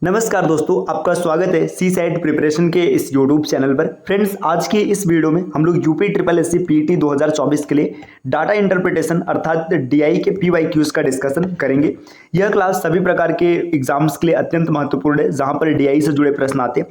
नमस्कार दोस्तों, आपका स्वागत है सी सेट प्रिपरेशन के इस यूट्यूब चैनल पर। फ्रेंड्स, आज की इस वीडियो में हम लोग UP triple S C PT 2024 के लिए डाटा इंटरप्रिटेशन अर्थात डीआई के पीवाईक्यूज का डिस्कशन करेंगे। यह क्लास सभी प्रकार के एग्जाम्स के लिए अत्यंत महत्वपूर्ण है, जहां पर डीआई से जुड़े प्रश्न आते हैं।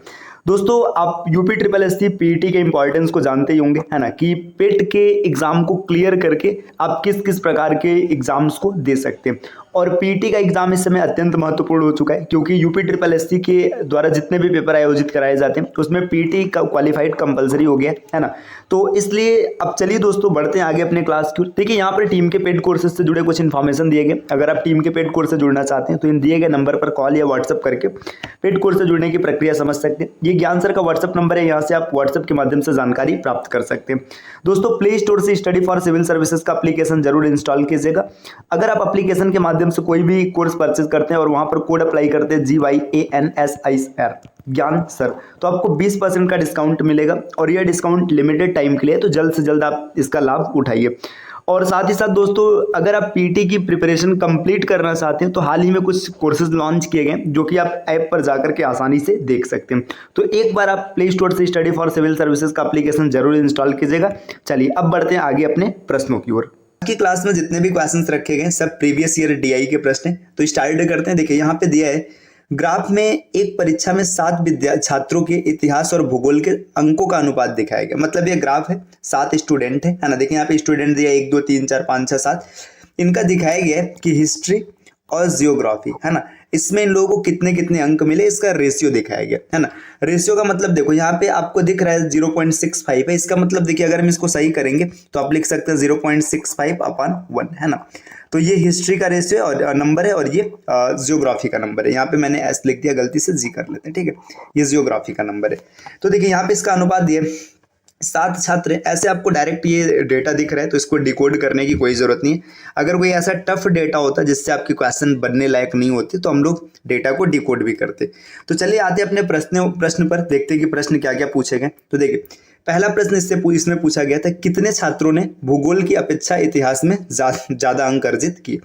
दोस्तों, आप UP triple S C PT के इंपॉर्टेंस को जानते ही होंगे, है ना, कि पेट के एग्जाम को क्लियर करके आप किस किस प्रकार के एग्जाम्स को दे सकते हैं। और पीटी का एग्जाम इस समय अत्यंत महत्वपूर्ण हो चुका है, क्योंकि यूपी ट्रिपल एस सी के द्वारा जितने भी पेपर आयोजित कराए जाते हैं उसमें पीटी का क्वालिफाइड कंपलसरी हो गया है ना। तो इसलिए अब चलिए दोस्तों बढ़ते हैं आगे अपने क्लास की। देखिए, यहाँ पर टीम के पेड कोर्सेज से जुड़े कुछ इन्फॉर्मेशन दिए गए। अगर आप टीम के पेड कोर्स से जुड़ना चाहते हैं तो इन दिए गए नंबर पर कॉल या व्हाट्सअप करके पेड कोर्स से जुड़ने की प्रक्रिया समझ सकते हैं। ये ज्ञान सर का व्हाट्सअप नंबर है, यहाँ से आप व्हाट्सअप के माध्यम से जानकारी प्राप्त कर सकते हैं। दोस्तों, प्ले स्टोर से स्टडी फॉर सिविल सर्विसेज का एप्लीकेशन जरूर इंस्टॉल कीजिएगा। अगर आप एप्लीकेशन के माध्यम से कोई भी कोर्स परचेज करते हैं और वहां पर कोड अप्लाई करते हैं GYANSIR ज्ञान सर, तो आपको 20% का डिस्काउंट मिलेगा। और यह डिस्काउंट लिमिटेड टाइम के लिए, तो जल्द से जल्द आप इसका लाभ उठाइए। और साथ ही साथ दोस्तों, अगर आप पीटी की प्रिपरेशन कंप्लीट करना चाहते हैं तो हाल ही में कुछ कोर्सेज लॉन्च किए गए जो कि आप ऐप पर जाकर के आसानी से देख सकते हैं। तो एक बार आप प्ले स्टोर से स्टडी फॉर सिविल सर्विसेज का एप्लीकेशन जरूर इंस्टॉल कीजिएगा। चलिए अब बढ़ते हैं आगे अपने प्रश्नों की ओर। आज की क्लास में जितने भी क्वेश्चंस रखे गए सब प्रीवियस ईयर डीआई के प्रश्न हैं। तो स्टार्ट करते हैं। देखिए, यहाँ पे दिया है ग्राफ में एक परीक्षा में 7 छात्रों के इतिहास और भूगोल के अंकों का अनुपात दिखाया गया। मतलब ये ग्राफ है, 7 स्टूडेंट है ना। देखिए यहाँ पे स्टूडेंट दिया 1 2 3 4 5 6 7। इनका दिखाया गया है कि हिस्ट्री और जियोग्राफी, है ना, इसमें इन लोगों को कितने कितने अंक मिले, इसका रेशियो दिखाया गया है ना। रेशियो का मतलब देखो, यहाँ पे आपको दिख रहा है 0.65 है। इसका मतलब देखिए, अगर हम इसको सही करेंगे तो आप लिख सकते हैं 0.65/1, है ना। तो ये हिस्ट्री का रेशियो और नंबर है, और ये जियोग्राफी का नंबर है। यहाँ पे मैंने एस लिख दिया, गलती से जी कर लेते हैं, ठीक है। ये जियोग्राफी का नंबर है। तो देखिए यहाँ पे इसका अनुपात दिया 7 छात्र। ऐसे आपको डायरेक्ट ये डेटा दिख रहा है तो इसको डिकोड करने की कोई जरूरत नहीं है। अगर कोई ऐसा टफ डेटा होता जिससे आपके क्वेश्चन बनने लायक नहीं होते तो हम लोग डेटा को डिकोड भी करते। तो चलिए आते अपने प्रश्न पर, देखते हैं कि प्रश्न क्या क्या पूछे गए। तो देखिए, पहला प्रश्न इसमें पूछा गया था, कितने छात्रों ने भूगोल की अपेक्षा इतिहास में ज्यादा अंक अर्जित किए।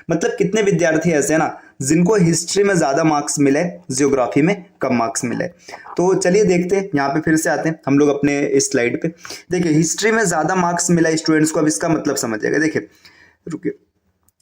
मतलब कितने विद्यार्थी ऐसे हैं ना जिनको हिस्ट्री में ज्यादा मार्क्स मिले, जियोग्राफी में कम मार्क्स मिले। तो चलिए देखते हैं, यहाँ पे फिर से आते हैं हम लोग अपने इस स्लाइड पे। देखिए, हिस्ट्री में ज्यादा मार्क्स मिला स्टूडेंट्स को। अब इसका मतलब समझिएगा। देखिए रुकिए,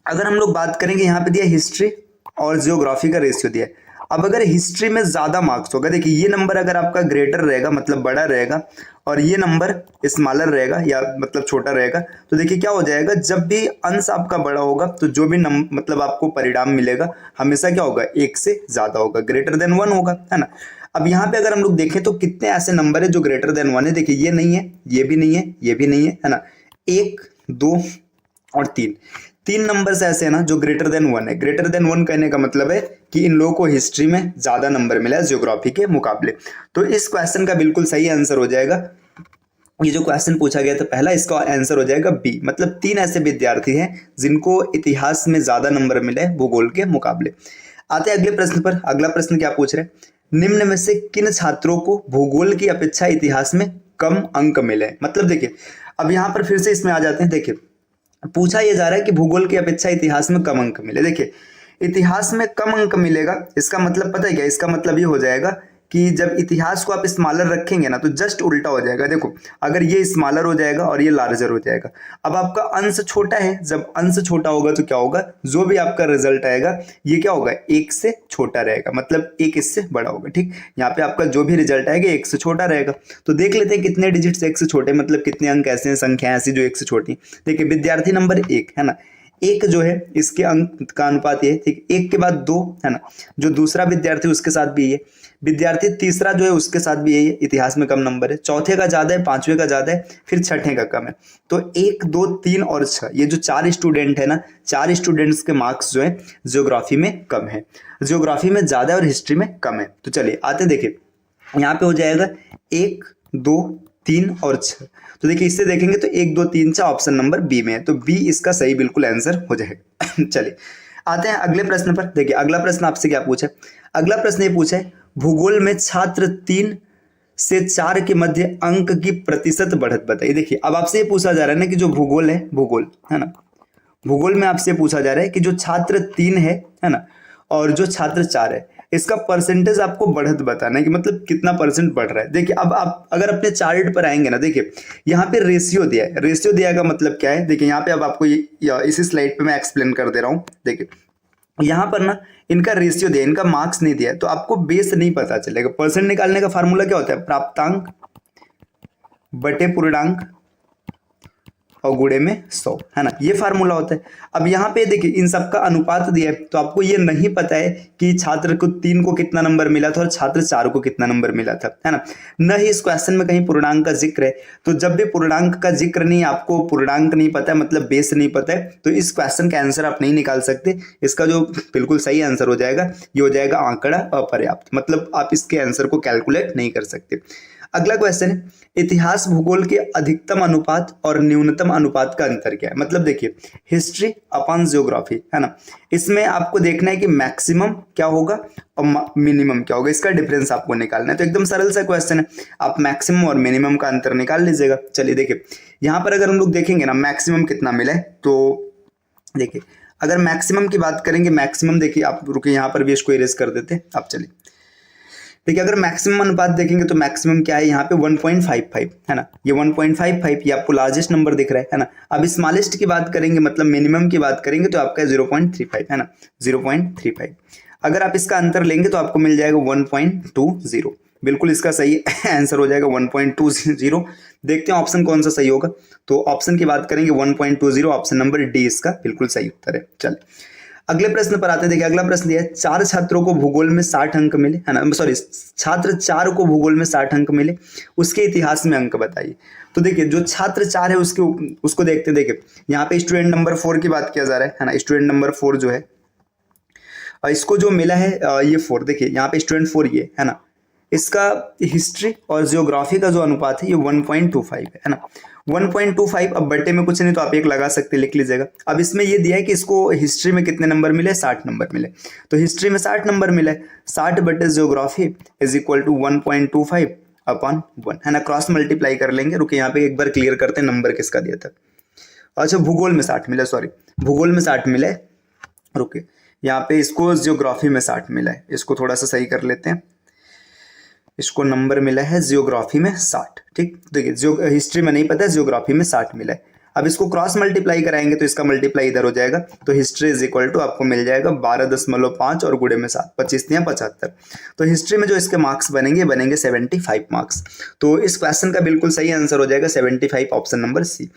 अगर हम लोग बात करेंगे, यहाँ पे दिया हिस्ट्री और जियोग्राफी का रेशियो दिया है। अब अगर हिस्ट्री में ज्यादा मार्क्स होगा, देखिए ये नंबर अगर आपका ग्रेटर रहेगा मतलब बड़ा रहेगा, और ये नंबर स्मॉलर रहेगा या मतलब छोटा रहेगा, तो देखिए क्या हो जाएगा, जब भी अंश आपका बड़ा होगा तो जो भी मतलब आपको परिणाम मिलेगा हमेशा क्या होगा, 1 से ज्यादा होगा, ग्रेटर देन 1 होगा, है ना। अब यहाँ पे अगर हम लोग देखें तो कितने ऐसे नंबर है जो ग्रेटर देन 1 है। देखिए ये नहीं है, ये भी नहीं है, ये भी नहीं है ना। 1 2 और 3 नंबर्स ऐसे हैं ना जो ग्रेटर देन 1 है। ग्रेटर देन 1 कहने का मतलब है कि इन लोगों को हिस्ट्री में ज्यादा नंबर मिला है जियोग्राफी के मुकाबले। तो इस क्वेश्चन का बिल्कुल सही आंसर हो जाएगा, ये जो क्वेश्चन पूछा गया था पहला, इसका आंसर हो जाएगा बी। मतलब 3 ऐसे विद्यार्थी हैं जिनको इतिहास में ज्यादा नंबर मिले भूगोल के मुकाबले। आते हैं अगले प्रश्न पर। अगला प्रश्न क्या पूछ रहे हैं, निम्न में से किन छात्रों को भूगोल की अपेक्षा इतिहास में कम अंक मिले। मतलब देखिए, अब यहाँ पर फिर से इसमें आ जाते हैं। देखिए, पूछा यह जा रहा है कि भूगोल की अपेक्षा इतिहास में कम अंक मिले। देखिए, इतिहास में कम अंक मिलेगा, इसका मतलब पता है क्या, इसका मतलब ये हो जाएगा कि जब इतिहास को आप स्मॉलर रखेंगे ना तो जस्ट उल्टा हो जाएगा। देखो, अगर ये स्मॉलर हो जाएगा और ये लार्जर हो जाएगा। अब आपका अंश छोटा है, जब अंश छोटा होगा तो क्या होगा, जो भी आपका रिजल्ट आएगा ये क्या होगा, 1 से छोटा रहेगा, मतलब 1 इससे बड़ा होगा। ठीक, यहाँ पे आपका जो भी रिजल्ट आएगा 1 से छोटा रहेगा। तो देख लेते हैं कितने डिजिट 1 से छोटे, मतलब कितने अंक ऐसे हैं, संख्या ऐसी जो 1 से छोटी। देखिए, विद्यार्थी नंबर 1 है ना, 1 जो है इसके अंक का अनुपात ये, ठीक, 1 के बाद 2 है ना, जो दूसरा विद्यार्थी उसके साथ भी ये, विद्यार्थी तीसरा जो है उसके साथ भी यही है, इतिहास में कम नंबर है, चौथे का ज्यादा है, पांचवें का ज्यादा है, फिर छठे का कम है। तो 1 2 3 और 6, ये जो 4 स्टूडेंट है ना, 4 स्टूडेंट्स के मार्क्स जो है जियोग्राफी में कम है, जियोग्राफी में ज्यादा और हिस्ट्री में कम है। तो चलिए आते, देखिए यहाँ पे हो जाएगा 1 2 3 और 6। तो देखिए इससे देखेंगे तो 1 2 3 6 ऑप्शन नंबर बी में है, तो बी इसका सही बिल्कुल आंसर हो जाएगा। चलिए आते हैं अगले प्रश्न पर। देखिए अगला प्रश्न आपसे क्या पूछा है, अगला प्रश्न ये पूछा है, भूगोल में छात्र 3 से 4 के मध्य अंक की प्रतिशत बढ़त बताइए। देखिए अब आपसे ये पूछा जा रहा है ना कि जो भूगोल है ना, भूगोल में आपसे पूछा जा रहा है कि जो छात्र 3 है ना, और जो छात्र 4 है, इसका परसेंटेज आपको बढ़त बताना है कि मतलब कितना परसेंट बढ़ रहा है। देखिए अब आप अगर अपने चार्ट पर आएंगे ना, देखिए यहाँ पे रेशियो दिया है। रेशियो दिया का मतलब क्या है, देखिए यहाँ पे अब आपको इसी स्लाइड पे मैं एक्सप्लेन कर दे रहा हूँ। देखिए यहाँ पर ना इनका रेशियो दिया, इनका मार्क्स नहीं दिया, तो आपको बेस नहीं पता चलेगा। परसेंट निकालने का फार्मूला क्या होता है, प्राप्तांक बटे पूर्णांक और गुणे में 100, है ना, ये फार्मूला होता है। अब यहाँ पे देखिए इन सबका अनुपात दिया है, तो आपको ये नहीं पता है कि छात्र को 3 को कितना नंबर मिला था और छात्र 4 को कितना नंबर मिला था, है ना। न ही इस क्वेश्चन में कहीं पूर्णांक का जिक्र है। तो जब भी पूर्णांक का जिक्र नहीं, आपको पूर्णांक नहीं पता है, मतलब बेस नहीं पता है, तो इस क्वेश्चन का आंसर आप नहीं निकाल सकते। इसका जो बिल्कुल सही आंसर हो जाएगा, ये हो जाएगा आंकड़ा अपर्याप्त, मतलब आप इसके आंसर को कैलकुलेट नहीं कर सकते। अगला क्वेश्चन है, इतिहास भूगोल के अधिकतम अनुपात और न्यूनतम अनुपात का अंतर क्या है। मतलब देखिए हिस्ट्री अपॉन ज्योग्राफी, है ना, इसमें आपको देखना है कि मैक्सिमम क्या होगा और मिनिमम क्या होगा, इसका डिफरेंस आपको निकालना है। तो एकदम सरल सा क्वेश्चन है, आप मैक्सिमम और मिनिमम का अंतर निकाल लीजिएगा। चलिए देखिए यहाँ पर अगर हम लोग देखेंगे ना मैक्सिमम कितना मिला है, तो देखिए अगर मैक्सिमम की बात करेंगे, मैक्सिमम देखिए आप रुकिए यहाँ पर भी इसको इरेज कर देते हैं। आप चलिए देखिए अगर मैक्सिमम अनुपात देखेंगे तो मैक्सिमम क्या है यहाँ पे 1.55, है ना, ये 1.55 ये आपको लार्जेस्ट नंबर दिख रहा है ना। अब स्मॉलेस्ट की बात करेंगे, मतलब मिनिमम की बात करेंगे, तो आपका 0.35, है ना, 0.35। अगर आप इसका अंतर लेंगे तो आपको मिल जाएगा 1.20, बिल्कुल इसका सही आंसर हो जाएगा 1.20। देखते हैं ऑप्शन कौन सा सही होगा। तो ऑप्शन की बात करेंगे 1.20, ऑप्शन नंबर डी इसका बिल्कुल सही उत्तर है। चलिए अगले प्रश्न पर आते हैं। देखिए अगला प्रश्न दिया है, 4 छात्रों को भूगोल में 60 अंक मिले, है ना, सॉरी छात्र 4 को भूगोल में 60 अंक मिले, उसके इतिहास में अंक बताइए। तो देखिए जो छात्र 4 है उसको देखते हैं। देखिए यहाँ पे स्टूडेंट नंबर 4 की बात किया जा रहा है ना, स्टूडेंट नंबर 4 जो है इसको जो मिला है ये 4, देखिए यहाँ पे स्टूडेंट 4 ये है ना, इसका हिस्ट्री और जियोग्राफी का जो अनुपात है ये 1.25 है ना, 1.25। अब बट्टे में कुछ नहीं तो आप 1 लगा सकते, लिख लीजिएगा। अब इसमें ये दिया है कि इसको हिस्ट्री में कितने नंबर मिले, 60 नंबर मिले, तो हिस्ट्री में 60 नंबर मिले, 60 बटे geography is equal to 1.25 upon 1, है ना, क्रॉस मल्टीप्लाई कर लेंगे। रुके यहाँ पे एक बार क्लियर करते हैं नंबर किसका दिया था। अच्छा भूगोल में 60 मिला, सॉरी भूगोल में 60 मिले, रुके यहाँ पे इसको जियोग्राफी में 60 मिला है, इसको थोड़ा सा सही कर लेते हैं। इसको नंबर मिला है जियोग्राफी में 60, ठीक। देखिए हिस्ट्री में नहीं पता है, जियोग्राफी में 60 मिला है। अब इसको क्रॉस मल्टीप्लाई कराएंगे तो इसका मल्टीप्लाई इधर हो जाएगा, तो हिस्ट्री इज इक्वल टू आपको मिल जाएगा 12.5 और गुणे में 7, 25 या 75। तो हिस्ट्री में जो इसके मार्क्स बनेंगे 75 मार्क्स। तो इस क्वेश्चन का बिल्कुल सही आंसर हो जाएगा 75, ऑप्शन नंबर सी।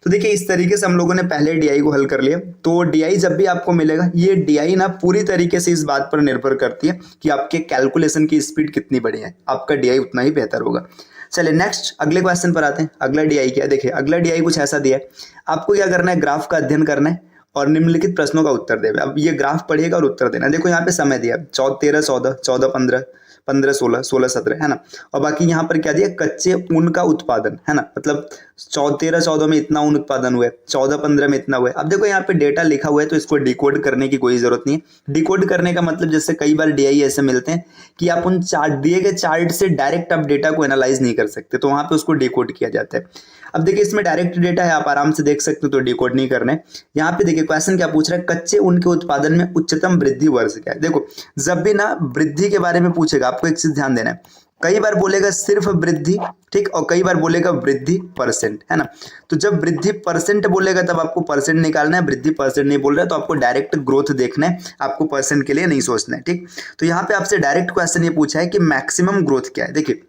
तो देखिए इस तरीके से हम लोगों ने पहले डीआई को हल कर लिया। तो डीआई जब भी आपको मिलेगा, ये डीआई ना पूरी तरीके से इस बात पर निर्भर करती है कि आपके कैलकुलेशन की स्पीड कितनी बड़ी है, आपका डीआई उतना ही बेहतर होगा। चलिए नेक्स्ट अगले क्वेश्चन पर आते हैं। अगला डीआई क्या, देखिए अगला डीआई कुछ ऐसा दिया है, आपको क्या करना है, ग्राफ का अध्ययन करना है और निम्नलिखित प्रश्नों का उत्तर देना। अब ये ग्राफ पढ़िएगा और उत्तर देना। देखो यहाँ पे समय दिया 13, 14, 14, 15, 15, 16, 16, 17, है ना, और बाकी यहाँ पर क्या दिया, कच्चे ऊन का उत्पादन, है ना, मतलब 13, 14 में इतना ऊन उत्पादन हुआ है, 14, 15 में इतना हुआ है। अब देखो यहाँ पे डेटा लिखा हुआ है तो इसको डिकोड करने की कोई जरूरत नहीं है। डिकोड करने का मतलब जैसे कई बार डीआई ऐसे मिलते हैं कि आप उन चार्ट दिए गए चार्ट से डायरेक्ट आप डेटा को एनालाइज नहीं कर सकते, तो वहां पे उसको डिकोड किया जाता है। अब देखिए इसमें डायरेक्ट डेटा है, आप आराम से देख सकते हो, तो डिकोड नहीं करना है। यहाँ पे देखिए क्वेश्चन क्या पूछ रहा है, कच्चे ऊन के उत्पादन में उच्चतम वृद्धि वर्ष क्या है। देखो जब भी ना वृद्धि के बारे में पूछेगा, आपको एक चीज ध्यान देना है, कई बार बोलेगा सिर्फ वृद्धि, ठीक, और कई बार बोलेगा वृद्धि परसेंट, है ना। तो जब वृद्धि परसेंट बोलेगा तब आपको परसेंट निकालना है, वृद्धि परसेंट नहीं बोल रहा है तो आपको डायरेक्ट ग्रोथ देखना है, आपको परसेंट के लिए नहीं सोचना है, ठीक। तो यहाँ पे आपसे डायरेक्ट क्वेश्चन ये पूछा है कि मैक्सिमम ग्रोथ क्या है। देखिए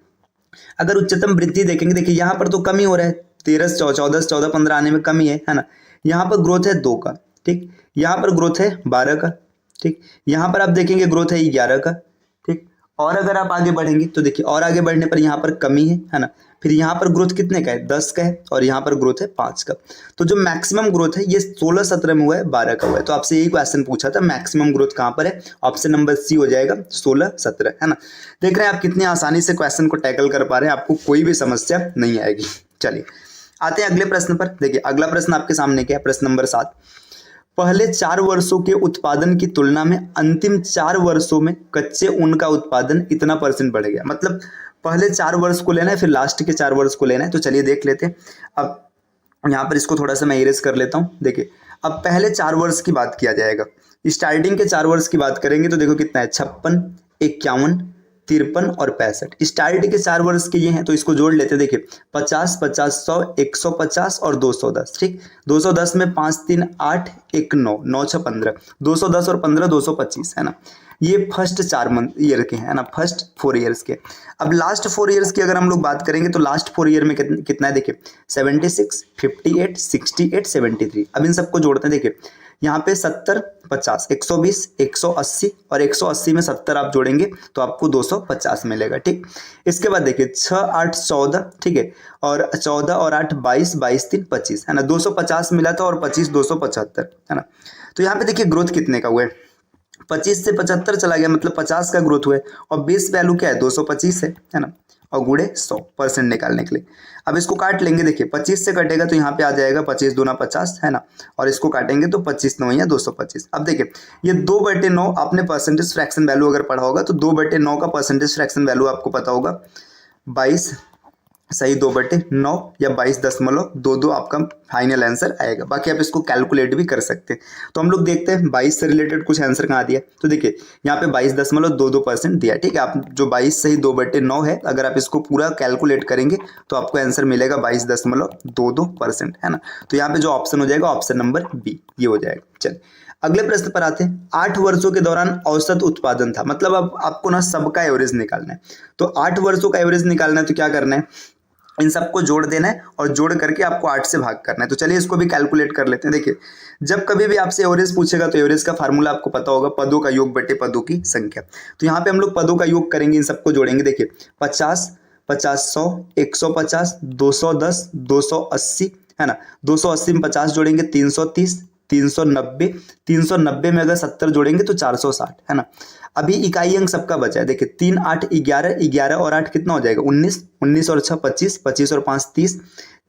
अगर उच्चतम वृद्धि देखेंगे, देखिए यहाँ पर तो कमी हो रहा है, 13, 14, 14, 15 आने में कमी है ना। यहाँ पर ग्रोथ है 2 का, ठीक, यहाँ पर ग्रोथ है 12 का, ठीक, यहाँ पर आप देखेंगे ग्रोथ है 11 का, ठीक। और अगर आप आगे बढ़ेंगे तो देखिए और आगे बढ़ने पर यहाँ पर कमी है ना। फिर यहाँ पर ग्रोथ कितने का है, 10 का है, और यहाँ पर ग्रोथ है 5 का। तो जो मैक्सिमम ग्रोथ है ये 16, 17 में हुआ है, 12 का हुआ है। तो आपसे यही क्वेश्चन पूछा था, मैक्सिमम ग्रोथ कहाँ पर है, ऑप्शन नंबर सी हो जाएगा 16, 17, है ना। देख रहे हैं आप कितनी आसानी से क्वेश्चन को टैकल कर पा रहे हैं, आपको कोई भी समस्या नहीं आएगी। चलिए आते हैं अगले प्रश्न पर। देखिए अगला प्रश्न आपके सामने क्या है, प्रश्न नंबर 7, पहले 4 वर्षों के उत्पादन की तुलना में अंतिम 4 वर्षों में कच्चे ऊन का उत्पादन इतना % बढ़ गया। मतलब पहले 4 वर्ष को लेना है, फिर लास्ट के 4 वर्ष को लेना है। तो चलिए देख लेते हैं। अब यहाँ पर इसको थोड़ा सा मैं इरेज कर लेता हूँ। देखिए अब पहले 4 वर्ष की बात किया जाएगा, स्टार्टिंग के 4 वर्ष की बात करेंगे तो देखो कितना है, 56, 51, 53 और 65। स्टार्ट के 4 वर्ष के ये हैं तो इसको जोड़ लेते हैं। देखिए 50, 50, 100, 150 और 210। ठीक, 210 में 5 3 8 1 9 9 6 15, 210 और 15 225 है ना। ये फर्स्ट 4 मंथ ईयर के हैं, है ना, फर्स्ट 4 ईयर्स के। अब लास्ट 4 ईयर्स की अगर हम लोग बात करेंगे तो लास्ट 4 ईयर में कितना है देखिए 76, 58, 68, 73। अब इन सबको जोड़ते हैं। देखिए यहाँ पे 70, 50, 120, 180 और 180 में 70 आप जोड़ेंगे तो आपको 250 मिलेगा। ठीक, इसके बाद देखिए 6 8 14, ठीक है, और 14 और 8 22, 22 3 25 है ना, 250 मिला था और 25 275 है ना। तो यहाँ पे देखिए ग्रोथ कितने का हुआ है, 25 से 75 चला गया, मतलब 50 का ग्रोथ हुआ है। और बेस वैल्यू क्या है 225 है ना, और गुड़े 100% निकालने के लिए अब इसको काट लेंगे। देखिए 25 से कटेगा तो यहाँ पे आ जाएगा 25 दूना 50 है ना, और इसको काटेंगे तो 25 9 या 225। अब देखिए ये 2/9 आपने परसेंटेज फ्रैक्शन वैल्यू अगर पढ़ा होगा तो 2/9 का परसेंटेज फ्रैक्शन वैल्यू आपको पता होगा 22 सही 2/9 या 22.22 आपका फाइनल आंसर आएगा। बाकी आप इसको कैलकुलेट भी कर सकते हैं। तो हम लोग देखते हैं 22 से रिलेटेड कुछ आंसर कहाँ दिया। तो देखिए यहाँ पे 22.22% दिया। ठीक है, आप जो 22 सही 2/9 है, अगर आप इसको पूरा कैलकुलेट करेंगे तो आपको आंसर मिलेगा 22.22% है ना। तो यहाँ पे जो ऑप्शन हो जाएगा ऑप्शन नंबर बी ये हो जाएगा। चलिए अगले प्रश्न पर आते हैं। 8 वर्षों के दौरान औसत उत्पादन था, मतलब अब आपको ना सबका एवरेज निकालना है। तो 8 वर्षों का एवरेज निकालना है तो क्या करना है, इन सबको जोड़ देना है और जोड़ करके आपको 8 से भाग करना है। तो चलिए इसको भी कैलकुलेट कर लेते हैं। देखिए जब कभी भी आपसे एवरेज पूछेगा तो एवरेज का फार्मूला आपको पता होगा, पदों का योग बटे पदों की संख्या। तो यहाँ पे हम लोग पदों का योग करेंगे, इन सबको जोड़ेंगे। देखिए 50, 50, 100, 150, 210, 280 है ना, 280 में 50 जोड़ेंगे 330, 390, 390 में अगर 70 जोड़ेंगे तो 460 है ना। अभी इकाई अंक सबका बचा है। देखिए 3 8 11, 11 और 8 कितना हो जाएगा 19, 19 और 6 25, 25 और 5 30,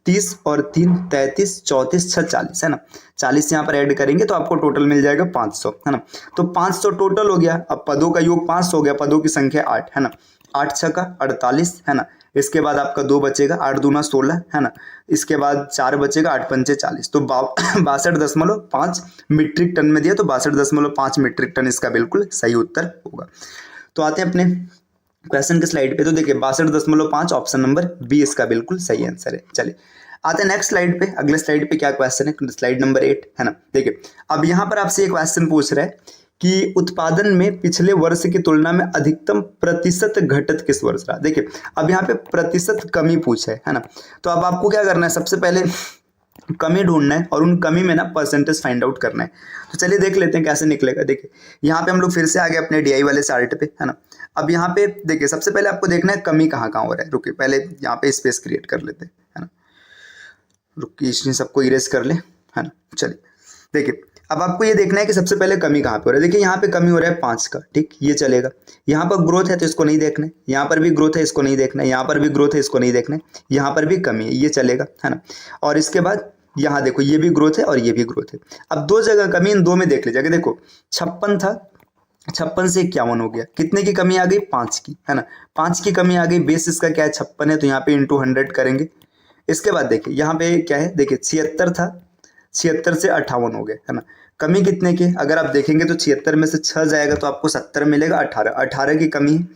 30 और 3 33, 34 6 40 है ना। 40 यहाँ पर ऐड करेंगे तो आपको टोटल मिल जाएगा 500 है ना। तो 500 टोटल हो गया। अब पदों का योग 500 हो गया, पदों की संख्या 8 है ना, 8 6 का 48 है ना। इसके बाद आपका 2 बचेगा, 8 दूना 16 है ना। इसके बाद 4 बचेगा, 8 पंचे 40, तो 62.5 मीट्रिक टन में दिया, तो 62.5 मीट्रिक टन इसका बिल्कुल सही उत्तर होगा। तो आते हैं अपने क्वेश्चन के स्लाइड पे। तो देखिए 62.5 ऑप्शन नंबर बी इसका बिल्कुल सही आंसर है। चलिए आते हैं नेक्स्ट स्लाइड पे। अगले स्लाइड पे क्या क्वेश्चन है, स्लाइड नंबर 8 है ना। देखिए अब यहाँ पर आपसे एक क्वेश्चन पूछ रहा है कि उत्पादन में पिछले वर्ष की तुलना में अधिकतम प्रतिशत घटत किस वर्ष रहा। देखिए अब यहाँ पे प्रतिशत कमी पूछा है ना। तो अब आपको क्या करना है, सबसे पहले कमी ढूंढना है और उन कमी में ना परसेंटेज फाइंड आउट करना है। तो चलिए देख लेते हैं कैसे निकलेगा। देखिए यहाँ पे हम लोग फिर से आ गए अपने डीआई वाले चार्ट पे है ना। अब यहाँ पे देखिए सबसे पहले आपको देखना है कमी कहाँ कहाँ हो रहा है। रुकिए पहले यहाँ पे स्पेस क्रिएट कर लेते हैं है ना। रुकिए इसने सबको इरेज कर ले है ना। चलिए देखिए अब आपको ये देखना है कि सबसे पहले कमी कहाँ पे हो रहा है। देखिए यहाँ पे कमी हो रहा है 5 का, ठीक, ये चलेगा। यहाँ पर ग्रोथ है तो इसको नहीं देखना है, यहाँ पर भी ग्रोथ है इसको नहीं देखना है, यहाँ पर भी ग्रोथ है इसको नहीं देखना है, यहाँ पर भी कमी है ये चलेगा है ना। और इसके बाद यहाँ देखो ये भी ग्रोथ है और ये भी ग्रोथ है। अब 2 जगह कमी, इन 2 में देख लीजिए। देखो 56 था, 56 से 51 हो गया, कितने की कमी आ गई 5 की है ना। 5 की कमी आ गई, बेस इसका क्या है 56 है, तो यहाँ पे इंटू 100 करेंगे। इसके बाद देखिए यहाँ पे क्या है, देखिए 76 था, 76 से 58 हो गए है ना। कमी कितने की, अगर आप देखेंगे तो 76 में से 6 जाएगा तो आपको 70 मिलेगा, 18 की कमी है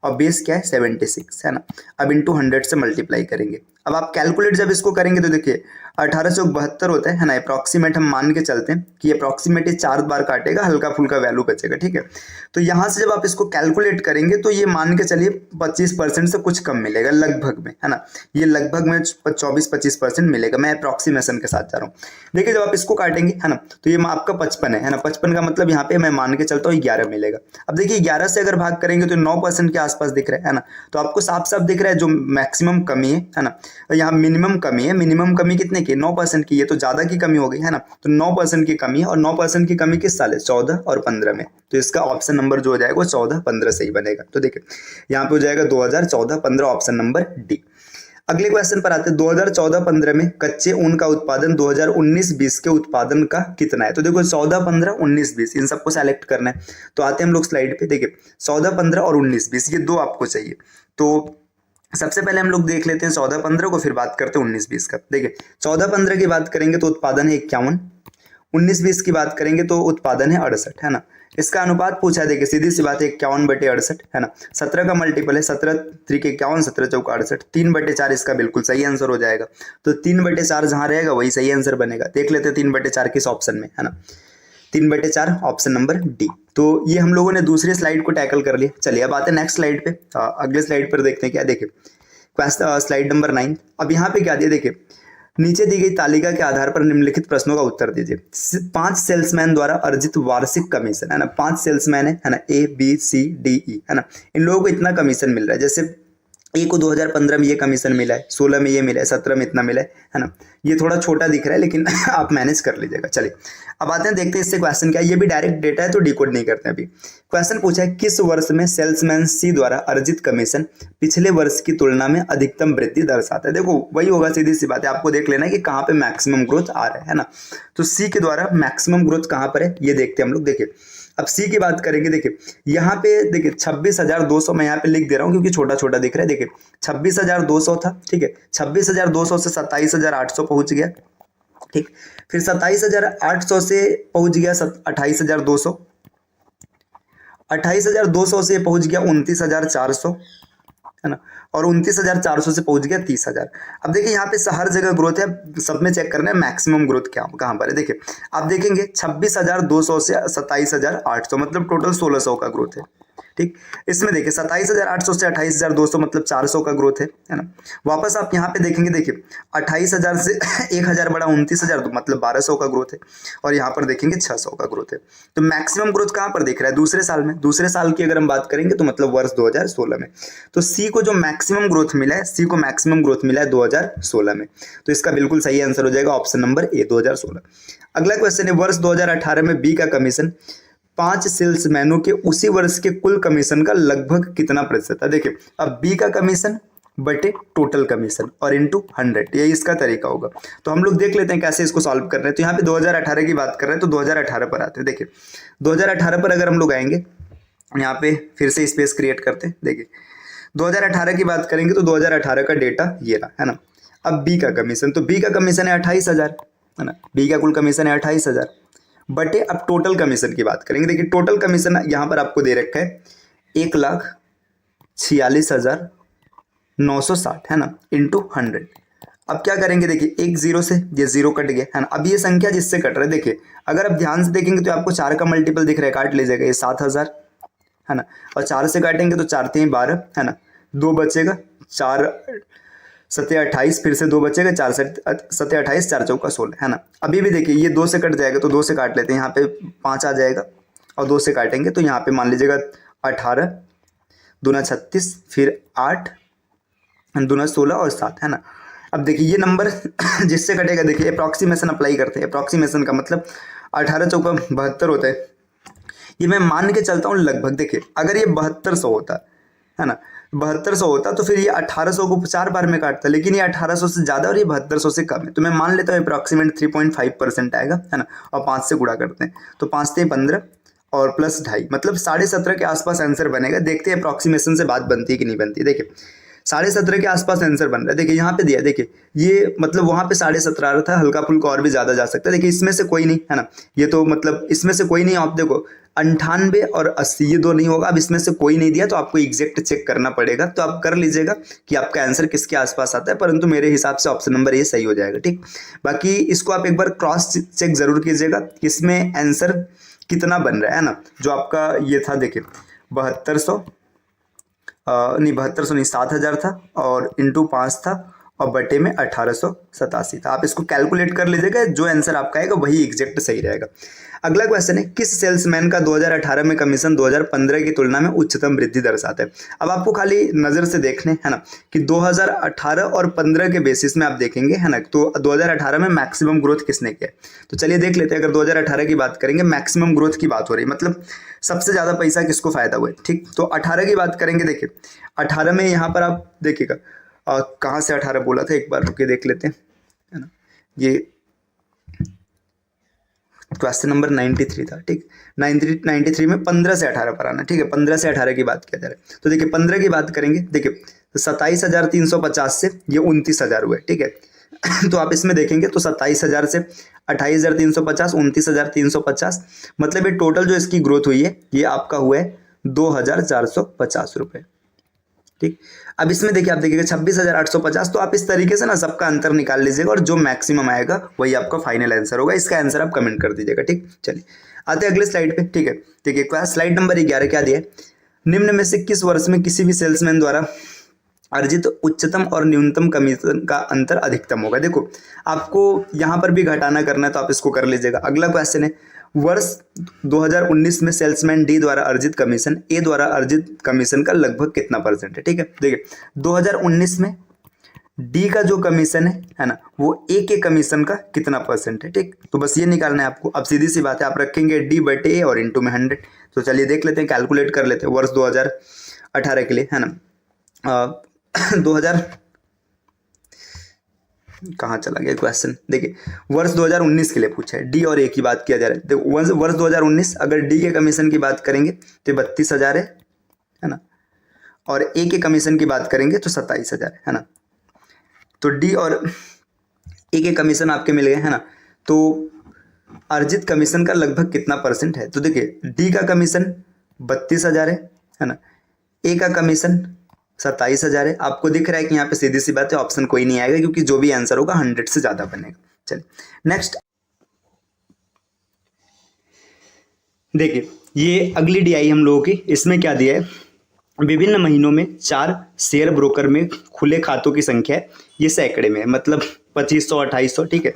और बेस क्या है 76 है ना। अब इंटू 100 से मल्टीप्लाई करेंगे। अब आप कैलकुलेट जब इसको करेंगे तो देखिए 1872 होता है ना। अप्रॉक्सीमेट हम मान के चलते हैं कि अप्रॉक्सीमेट 4 बार काटेगा, हल्का फुल्का वैल्यू बचेगा, ठीक है। तो यहाँ से जब आप इसको कैलकुलेट करेंगे तो ये मान के चलिए 25% से कुछ कम मिलेगा लगभग में है ना। ये लगभग में 24-25% मिलेगा, मैं अप्रॉक्सीमेशन के साथ जा रहा हूँ। देखिए जब आप इसको काटेंगे है ना तो ये आपका 55 है ना। 55 का मतलब यहाँ पे मैं मान के चलता हूँ 11 मिलेगा। अब देखिए 11 से अगर भाग करेंगे तो 9% के आसपास दिख रहा है ना। तो आपको साफ साफ दिख रहा है जो मैक्सिमम कमी है ना, यहाँ मिनिमम कमी है। मिनिमम कमी कितने की 9% की, ये तो ज़्यादा की कमी हो गई है ना। तो 9% की कमी है और 9% की कमी किस साल है 14 और 15 में। तो इसका ऑप्शन नंबर जो हो जाएगा वो 14-15 सही बनेगा। तो देखिए यहाँ पे हो जाएगा 2014-15 ऑप्शन नंबर डी। अगले क्वेश्चन पर आते हैं। 2014-15 में कच्चे ऊन का उत्पादन 2019-20 के उत्पादन का कितना है। तो देखो 14, 15, 19, 20 इन सबको सेलेक्ट करना है। तो आते हैं हम लोग स्लाइड पे। देखिए 14, 15 और 19, 20 ये 2 आपको चाहिए। तो सबसे पहले हम लोग देख लेते हैं 14, 15 को, फिर बात करते हैं 19, 20 का। देखिए 14, 15 की बात करेंगे तो उत्पादन है 51, 19, 20 की बात करेंगे तो उत्पादन है 68 है ना। इसका अनुपात पूछा है, देखिए सीधी सी बात है 51/68 है ना। 17 का मल्टीपल है, 17 3 के 51, 17 चौका 68, 3/4 इसका बिल्कुल सही आंसर हो जाएगा। तो 3/4 जहां रहेगा वही सही आंसर बनेगा। देख लेते हैं 3/4 किस ऑप्शन में है ना, 3/4 ऑप्शन नंबर डी। तो ये हम लोगों ने दूसरी स्लाइड को टैकल कर लिया। चलिए अब आते हैं नेक्स्ट स्लाइड पे। अगले स्लाइड पर देखते हैं क्या, देखिए स्लाइड नंबर 9। अब यहाँ पे क्या दिया, देखिए नीचे दी गई तालिका के आधार पर निम्नलिखित प्रश्नों का उत्तर दीजिए। 5 सेल्समैन द्वारा अर्जित वार्षिक कमीशन है ना, 5 सेल्समैन है ना, ABCDE है ना, इन लोगों को इतना कमीशन मिल रहा है। जैसे ए को 2015 में ये कमीशन मिला है, 16 में ये मिला है, 17 में इतना मिला है ना। ये थोड़ा छोटा दिख रहा है लेकिन आप मैनेज कर लीजिएगा। चलिए अब आते हैं, देखते हैं इससे क्वेश्चन क्या है। ये भी डायरेक्ट डेटा है तो डिकोड नहीं करते अभी। क्वेश्चन पूछा है किस वर्ष में सेल्समैन सी द्वारा अर्जित कमीशन पिछले वर्ष की तुलना में अधिकतम वृद्धि दर्शाता है। देखो वही होगा, सीधी सी बात है, आपको देख लेना है कि कहाँ पे मैक्सिमम ग्रोथ आ रहा है ना। तो सी के द्वारा मैक्सिमम ग्रोथ कहाँ पर है ये देखते हैं हम लोग। देखिए अब सी की बात करेंगे, देखिए यहाँ पे देखिए 26,200 मैं यहाँ पे लिख दे रहा हूँ क्योंकि छोटा छोटा दिख रहा है। देखिए 26,200 था, ठीक है, 26,200 से 27,800 पहुंच गया, ठीक, फिर 27,800 से पहुंच गया 28,200, 28,200 से पहुंच गया 29,400 है ना, और 29,400 से पहुंच गया 30,000। अब देखिए यहाँ पे हर जगह ग्रोथ है, सब में चेक करना है मैक्सिमम ग्रोथ क्या कहाँ पर है। देखिए आप देखेंगे 26,200 से 27,800 मतलब टोटल 1,600 का ग्रोथ है, ठीक। इसमें देखिए 27,800 से 28,200 मतलब 400 का ग्रोथ है ना। वापस आप यहाँ पे देखेंगे, देखिए 28,000 से 1,000 बढ़ा 29,000 तो मतलब 1,200 का ग्रोथ है, और यहाँ पर देखेंगे 600 का ग्रोथ है। तो मैक्सिमम ग्रोथ कहाँ पर दिख रहा है, दूसरे साल में। दूसरे साल की अगर हम बात करेंगे तो मतलब वर्ष 2016 में। तो सी को जो मैक्सिमम ग्रोथ मिला है, सी को मैक्सिमम ग्रोथ मिला है 2016 में। तो इसका बिल्कुल सही आंसर हो जाएगा ऑप्शन नंबर ए 2016। अगला क्वेश्चन है वर्ष 2018 में बी का कमीशन 5 सेल्समैनों के उसी वर्ष के कुल कमीशन का लगभग कितना प्रतिशत है। देखिए अब बी का कमीशन बटे टोटल कमीशन और इनटू 100, यही इसका तरीका होगा। तो हम लोग देख लेते हैं कैसे इसको सॉल्व कर रहे हैं। तो यहाँ पे 2018 की बात कर रहे हैं तो 2018 पर आते हैं। देखिए 2018 पर अगर हम लोग आएंगे, यहाँ पे फिर से स्पेस क्रिएट करते हैं। देखिए 2018 की बात करेंगे तो 2018 का डेटा ये रहा है ना। अब बी का कमीशन, तो बी का कमीशन है 28,000 है ना, बी का कुल कमीशन है 28,000 बटे अब टोटल कमीशन की बात करेंगे। देखिए टोटल कमीशन यहाँ पर आपको दे रखा है 1,46,960 है ना, इंटू 100। अब क्या करेंगे, देखिए एक जीरो से ये जीरो कट गया है ना। अब ये संख्या जिससे कट रहा है, देखिए अगर आप ध्यान से देखेंगे तो आपको 4 का मल्टीपल दिख रहा है, काट लीजिएगा, ये 7,000 है ना, और 4 से काटेंगे तो 4 3 12 है ना, 2 बचेगा, 4 7 28, फिर से 2 बचेगा, 4 7 28, 4 चौका 16 है ना। अभी भी देखिए ये 2 से कट जाएगा तो 2 से काट लेते हैं, यहाँ पे 5 आ जाएगा और 2 से काटेंगे तो यहाँ पे मान लीजिएगा 18 दूना 36, फिर 8 दूना 16 और 7 है ना। अब देखिए ये नंबर जिससे कटेगा, देखिए अप्रॉक्सीमेशन अप्लाई करते हैं। अप्रॉक्सीमेशन का मतलब 18 चौका 72 होता है, ये मैं मान के चलता हूँ लगभग। देखिए अगर ये 7200 होता है ना, 7200 होता तो फिर ये 1800 को 4 बार में काटता, लेकिन ये 1800 से ज़्यादा और ये 7200 से कम है, तो मैं मान लेता हूँ अप्रॉक्सीमेट 3.5% आएगा है ना, और 5 से गुणा करते हैं तो 5 से 15 और प्लस 2.5 मतलब 17.5 के आसपास आंसर बनेगा। देखते हैं अप्रॉक्सीमेशन से बात बनती है कि नहीं बनती। देखिए 17.5 के आसपास आंसर बन रहा है। देखिए यहाँ पे दिया, देखिए ये मतलब वहाँ पे 17.5 आ रहा था, हल्का फुल्का और भी ज़्यादा जा सकता है। देखिए इसमें से कोई नहीं है ना, ये तो मतलब इसमें से कोई नहीं। आप देखो 98 और 80 ये 2 नहीं होगा। अब इसमें से कोई नहीं दिया तो आपको एग्जैक्ट चेक करना पड़ेगा, तो आप कर लीजिएगा कि आपका आंसर किसके आसपास आता है, परंतु मेरे हिसाब से ऑप्शन नंबर ए सही हो जाएगा, ठीक। बाकी इसको आप एक बार क्रॉस चेक जरूर कीजिएगा इसमें आंसर कितना बन रहा है ना। जो आपका ये था, देखिए 7200 नहीं 7200 नहीं 7,000 था, और इंटू 5 था, और बटे में 1887 था। आप इसको कैलकुलेट कर लीजिएगा, जो आंसर आपका आएगा वही एग्जैक्ट सही रहेगा। अगला क्वेश्चन है किस सेल्समैन का 2018 में कमीशन 2015 की तुलना में उच्चतम वृद्धि दर्शाता है। अब आपको खाली नज़र से देखने है ना कि 2018 और 15 के बेसिस में आप देखेंगे है ना, तो 2018 में मैक्सिमम ग्रोथ किसने किया है। तो चलिए देख लेते हैं। अगर 2018 की बात करेंगे, मैक्सिमम ग्रोथ की बात हो रही है, मतलब सबसे ज़्यादा पैसा किसको फायदा हुआ है, ठीक। तो 18 की बात करेंगे, देखिए 18 में यहाँ पर आप देखिएगा कहाँ से 18 बोला था, एक बार रुके देख लेते हैं है ना। ये क्वेश्चन नंबर 93 था, ठीक। 93 में 15 से 18 पर आना, ठीक है। 15 से 18 की बात किया जा रहा है, तो देखिए 15 की बात करेंगे, देखिए तो 27,350 से ये 29,000 हुए, ठीक है। तो आप इसमें देखेंगे तो 27,000 से 28,350, 29,350, मतलब ये टोटल जो इसकी ग्रोथ हुई है ये आपका हुआ है 2,450 रुपये। ठीक, अब इसमें देखिए, आप देखिएगा 26,850, तो आप इस तरीके से ना सबका अंतर निकाल लीजिएगा और जो मैक्सिमम आएगा वही आपका फाइनल आंसर होगा। इसका आंसर आप कमेंट कर दीजिएगा। ठीक, चलिए आते हैं अगले स्लाइड पे। ठीक है, देखिए क्लास स्लाइड नंबर 11 क्या दिया है, निम्न में से किस वर्ष में किसी भी सेल्समैन द्वारा अर्जित उच्चतम और न्यूनतम कमीशन का अंतर अधिकतम होगा। देखो आपको यहाँ पर भी घटाना करना है तो आप इसको कर लीजिएगा। अगला क्वेश्चन है, वर्ष 2019 में सेल्समैन डी द्वारा अर्जित कमीशन ए द्वारा अर्जित कमीशन का लगभग कितना परसेंट है। ठीक है, देखिए 2019 में डी का जो कमीशन है ना, वो ए के कमीशन का कितना परसेंट है। ठीक, तो बस ये निकालना है आपको। अब सीधी सी बात है, आप रखेंगे डी बटे ए और इंटू में 100। तो चलिए देख लेते हैं, कैलकुलेट कर लेते हैं वर्ष 2018 के लिए, है ना। 2000 कहाँ चला गया क्वेश्चन, देखिए वर्ष 2019 के लिए पूछा है, डी और ए की बात किया जा रहा है। देखो वर्ष 2019 अगर डी के कमीशन की बात करेंगे तो 32,000 है ना, और ए के कमीशन की बात करेंगे तो 27,000 है ना। तो डी और ए के कमीशन आपके मिल गए, है ना। तो अर्जित कमीशन का लगभग कितना परसेंट है, तो देखिए डी का कमीशन 32,000 है ना, ए का कमीशन 27,000 है। आपको दिख रहा है कि यहाँ पे सीधी सी बात है, ऑप्शन कोई नहीं आएगा क्योंकि जो भी आंसर होगा 100 से ज्यादा बनेगा। चलिए नेक्स्ट देखिए, ये अगली डीआई हम लोगों की, इसमें क्या दिया है, विभिन्न महीनों में 4 शेयर ब्रोकर में खुले खातों की संख्या है, ये सैकड़े में है, मतलब 2500 2800। ठीक है,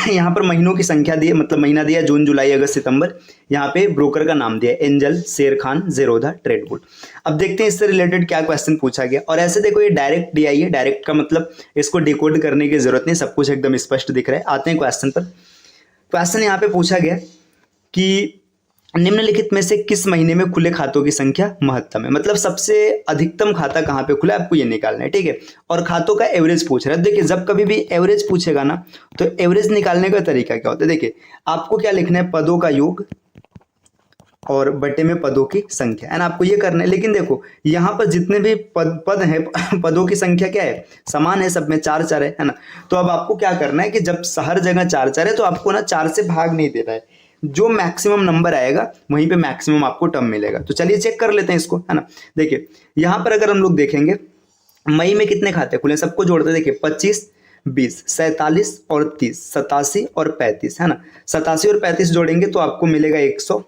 यहाँ पर महीनों की संख्या दी है, मतलब महीना दिया जून जुलाई अगस्त सितंबर। यहाँ पे ब्रोकर का नाम दिया एंजल, शेर खान, जेरोधा, ट्रेडवुड। अब देखते हैं इससे रिलेटेड क्या क्वेश्चन पूछा गया। और ऐसे देखो ये डायरेक्ट डीआई है, डायरेक्ट का मतलब इसको डिकोड करने की जरूरत नहीं, सब कुछ एकदम स्पष्ट दिख रहा है। आते हैं क्वेश्चन पर। क्वेश्चन यहाँ पे पूछा गया कि निम्नलिखित में से किस महीने में खुले खातों की संख्या महत्तम है, मतलब सबसे अधिकतम खाता कहाँ पे खुला है, आपको ये निकालना है। ठीक है, और खातों का एवरेज पूछ रहा है। देखिए जब कभी भी एवरेज पूछेगा ना, तो एवरेज निकालने का तरीका क्या होता है, देखिए आपको क्या लिखना है, पदों का योग और बटे में पदों की संख्या, है ना, आपको ये करना है। लेकिन देखो यहाँ पर जितने भी पद हैं, पदों की संख्या क्या है, समान है, सब में 4 है ना। तो अब आपको क्या करना है कि जब हर जगह 4 है तो आपको ना 4 से भाग नहीं देना है, जो मैक्सिमम नंबर आएगा वहीं पे मैक्सिमम आपको टर्म मिलेगा। तो चलिए चेक कर लेते हैं इसको, है ना। देखिए यहाँ पर अगर हम लोग देखेंगे मई में कितने खाते खुले, सबको जोड़ते देखिए 25, 20, 47 और 30, 87 और 35, है ना। 87 और 35 जोड़ेंगे तो आपको मिलेगा 100,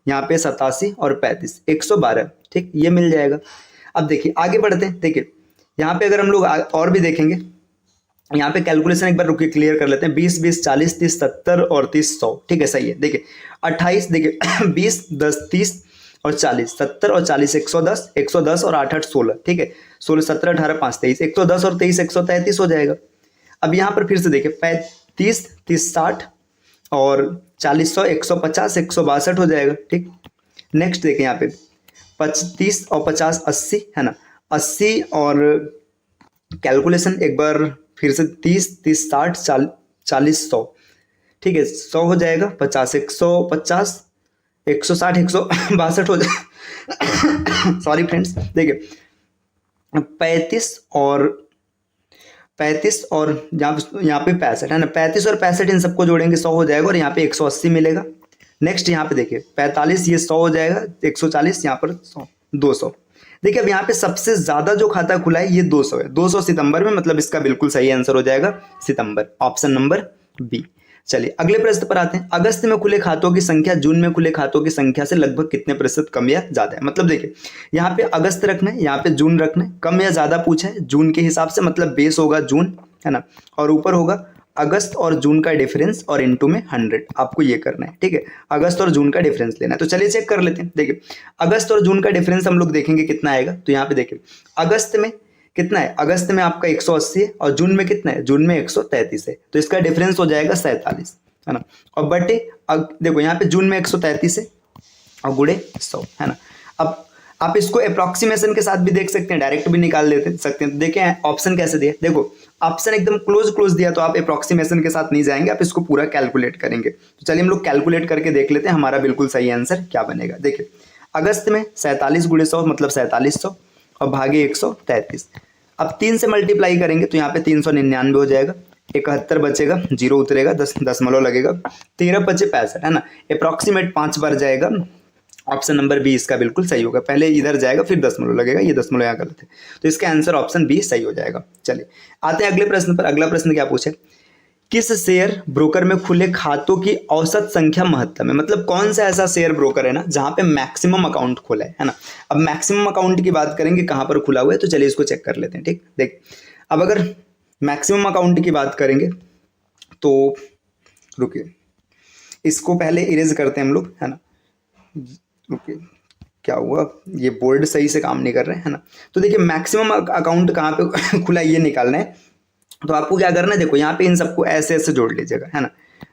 यहाँ पे 87 और 35 112। ठीक, ये मिल जाएगा। अब देखिए आगे बढ़ते हैं। देखिए यहाँ पे अगर हम लोग और भी देखेंगे, यहाँ पे कैलकुलेशन एक बार रुकिए क्लियर कर लेते हैं। 20 20 40 30 70 और 30 100। ठीक है, सही है। देखिए 28, देखिए 20 10 30 और 40, 70 और 40 110, 110 और 8 8 16। ठीक है, 16 17 18 5 23, 110 और 23 133 हो जाएगा। अब यहाँ पर फिर से देखिए 35 30 60 और 40 100 150 162 हो जाएगा। ठीक, नेक्स्ट देखिए यहाँ पे 35 और 50 80, है ना, 80 और कैलकुलेशन एक बार फिर से 30 30 60 40 100। ठीक है, 100 हो जाएगा, 50 150 160 162 हो जाएगा। सॉरी फ्रेंड्स, देखिए 35 और यहाँ पे 65, है ना, 35 और 65 इन सबको जोड़ेंगे 100 हो जाएगा और यहाँ पे 180 मिलेगा। नेक्स्ट यहाँ पे देखिए 45, ये 100 हो जाएगा, 140 यहाँ पर 100 200। देखिए अब यहाँ पे सबसे ज्यादा जो खाता खुला है ये 200 है, 200 सितंबर में, मतलब इसका बिल्कुल सही आंसर हो जाएगा सितंबर, ऑप्शन नंबर बी। चलिए अगले प्रश्न पर आते हैं। अगस्त में खुले खातों की संख्या जून में खुले खातों की संख्या से लगभग कितने प्रतिशत कम या ज्यादा है। मतलब देखिए यहाँ पे अगस्त रखना है, यहाँ पे जून रखना है, कम या ज्यादा पूछा है जून के हिसाब से, मतलब बेस होगा जून, है ना, और ऊपर होगा अगस्त और जून का डिफरेंस और इनटू में 100 आपको ये करना है। ठीक है, अगस्त और जून का डिफरेंस लेना है। तो चलिए चेक कर लेते हैं। देखिए अगस्त और जून का डिफरेंस हम लोग देखेंगे कितना आएगा। तो यहाँ पे देखिए अगस्त में कितना है, अगस्त में आपका 180 है और जून में कितना है, जून में 133 है, तो इसका डिफरेंस हो जाएगा 47, है ना। और बटे देखो यहाँ पे जून में 133 है और गुड़े 100, है ना। अब आप इसको अप्रोक्सीमेशन के साथ भी देख सकते हैं, डायरेक्ट भी निकाल लेते सकते हैं। तो देखें ऑप्शन कैसे दिया, देखो ऑप्शन एकदम क्लोज दिया तो आप अप्रोक्सीमेशन के साथ नहीं जाएंगे, आप इसको पूरा कैलकुलेट करेंगे। तो चलिए हम लोग कैलकुलेट करके देख लेते हैं हमारा बिल्कुल सही आंसर क्या बनेगा। देखिए अगस्त में 47 गुणे 100 मतलब 4700 और भागे 133। अब 3 से मल्टीप्लाई करेंगे तो यहाँ पे 399 हो जाएगा, 71 बचेगा, 0 उतरेगा, 10 लगेगा, 13 बचे 65 है ना, अप्रॉक्सीमेट 5 बार जाएगा। ऑप्शन नंबर बी इसका बिल्कुल सही होगा। पहले इधर जाएगा फिर 10 लगेगा, ये 10 यहाँ गलत है, तो इसका आंसर ऑप्शन बी सही हो जाएगा। चलिए आते हैं अगले प्रश्न पर। अगला प्रश्न क्या पूछे, किस शेयर ब्रोकर में खुले खातों की औसत संख्या महत्तम है। मतलब कौन सा ऐसा शेयर ब्रोकर है ना जहां पे मैक्सिमम अकाउंट खुला है ना। अब मैक्सिमम अकाउंट की बात करेंगे कहां पर खुला हुआ है, तो चलिए इसको चेक कर लेते हैं। ठीक, देख अब अगर मैक्सिमम अकाउंट की बात करेंगे तो रुकिए, इसको पहले इरेज करते हैं हम लोग, है ना। रुकिए, क्या हुआ, ये बोर्ड सही से काम नहीं कर रहे हैं, है ना। तो देखिए मैक्सिमम अकाउंट कहाँ पे खुला है ये निकालना है, तो आपको क्या करना है, देखो यहाँ पे इन सबको ऐसे ऐसे जोड़ लीजिएगा, है ना।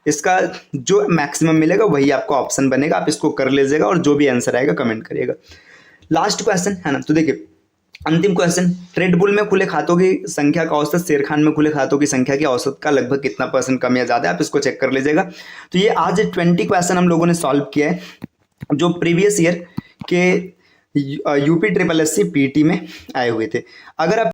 इसका जो मैक्सिमम मिलेगा वही आपका ऑप्शन बनेगा, आप इसको कर लीजिएगा और जो भी आंसर आएगा कमेंट करिएगा। लास्ट क्वेश्चन, है ना। तो देखिए अंतिम क्वेश्चन, ट्रेड बुल में खुले खातों की संख्या का औसत शेर खान में खुले खातों की संख्या की औसत का लगभग कितना % कम या ज्यादा है, आप इसको चेक कर लीजिएगा। तो ये आज 20 क्वेश्चन हम लोगों ने सॉल्व किया है जो प्रीवियस ईयर के यूपी SSSC पीटी में आए हुए थे। अगर आप